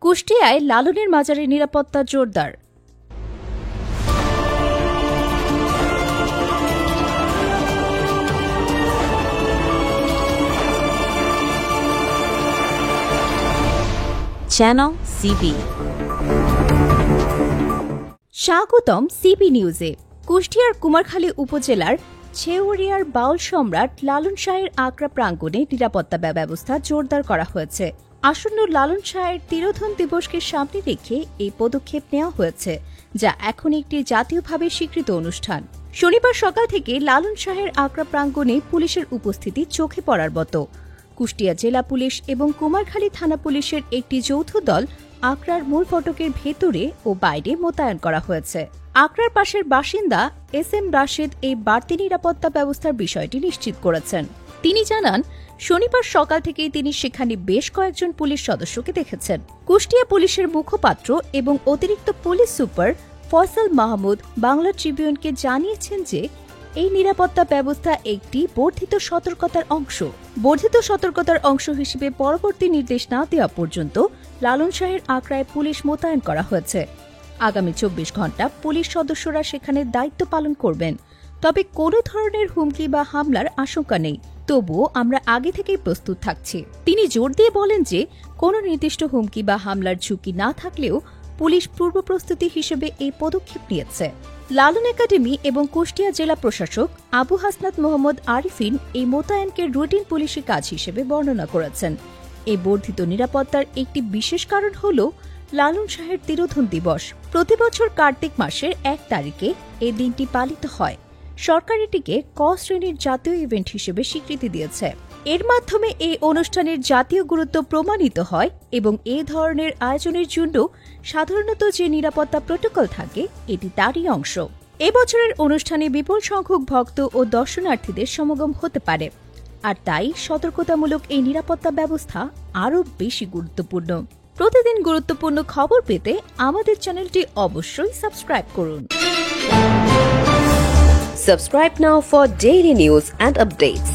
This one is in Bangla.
কুষ্টিয়ায় লালনের মাজারে নিরাপত্তা জোরদার। Channel CB. স্বাগতম সিবি নিউজে। কুষ্টিয়ার কুমারখালী উপজেলার ছেউরিয়ার বাউল সম্রাট লালন শাহের আগ্রা প্রাঙ্গণে নিরাপত্তা ব্যবস্থা জোরদার করা হয়েছে। আসন্ন লালন শাহের তিরোধন দিবসকে সামনে রেখে এই পদক্ষেপ নেওয়া হয়েছে, যা এখন একটি জাতীয়ভাবে স্বীকৃত অনুষ্ঠান। শনিবার সকাল থেকে লালন শাহের আগ্রা প্রাঙ্গণে পুলিশের উপস্থিতি চোখে পড়ার মতো। কুষ্টিয়া জেলা পুলিশ এবং কুমারখালী থানা পুলিশের একটি যৌথ দল আগ্রার মূল ফটকের ভেতরে ও বাইরে মোতায়েন করা হয়েছে। আগ্রার পাশের বাসিন্দা এস.এম. রাশেদ এই বাড়তি নিরাপত্তা ব্যবস্থার বিষয়টি নিশ্চিত করেছেন। তিনি জানান, শনিবার সকাল থেকেই তিনি সেখানে বেশ কয়েকজন পুলিশ সদস্যকে দেখেছেন। কুষ্টিয়া পুলিশের মুখপাত্র এবং অতিরিক্ত পুলিশ সুপার ফয়সাল মাহমুদ বাংলা ট্রিবিউনকে জানিয়েছেন যে এই নিরাপত্তা ব্যবস্থা একটি বর্ধিত সতর্কতার অংশ হিসেবে পরবর্তী নির্দেশ না দেওয়া পর্যন্ত লালন শাহের আগ্রায় পুলিশ মোতায়েন করা হয়েছে। আগামী 24 ঘণ্টা পুলিশ সদস্যরা সেখানে দায়িত্ব পালন করবেন। তবে কোনো ধরনের হুমকি বা হামলার আশঙ্কা নেই, তবুও আমরা আগে থেকেই প্রস্তুত থাকছি। তিনি জোর দিয়ে বলেন যে কোনো নির্দিষ্ট হুমকি বা হামলার ঝুঁকি না থাকলেও পুলিশ পূর্ব প্রস্তুতি হিসেবে এই পদক্ষেপ নিয়েছে। লালন একাডেমি এবং কুষ্টিয়া জেলা প্রশাসক আবু হাসনাত মোহাম্মদ আরিফিন এই মোতায়েনকে রুটিন পুলিশি কাজ হিসেবে বর্ণনা করেছেন। এই বর্ধিত নিরাপত্তার একটি বিশেষ কারণ হল লালন শাহের তিরোধন দিবস। প্রতিবছর কার্তিক মাসের 1 তারিখে এই দিনটি পালিত হয়। সরকার এটিকে ক শ্রেণীর জাতীয় ইভেন্ট হিসেবে স্বীকৃতি দিয়েছে। এর মাধ্যমে এই অনুষ্ঠানের জাতীয় গুরুত্ব প্রমাণিত হয় এবং এ ধরনের আয়োজনের জন্য সাধারণত যে নিরাপত্তা প্রটোকল থাকে এটি তারই অংশ। এবছরের অনুষ্ঠানে বিপুল সংখ্যক ভক্ত ও দর্শনার্থীদের সমাগম হতে পারে, আর তাই সতর্কতামূলক এই নিরাপত্তা ব্যবস্থা আরও বেশি গুরুত্বপূর্ণ। প্রতিদিন গুরুত্বপূর্ণ খবর পেতে আমাদের চ্যানেলটি অবশ্যই সাবস্ক্রাইব করুন। Subscribe now for daily news and updates.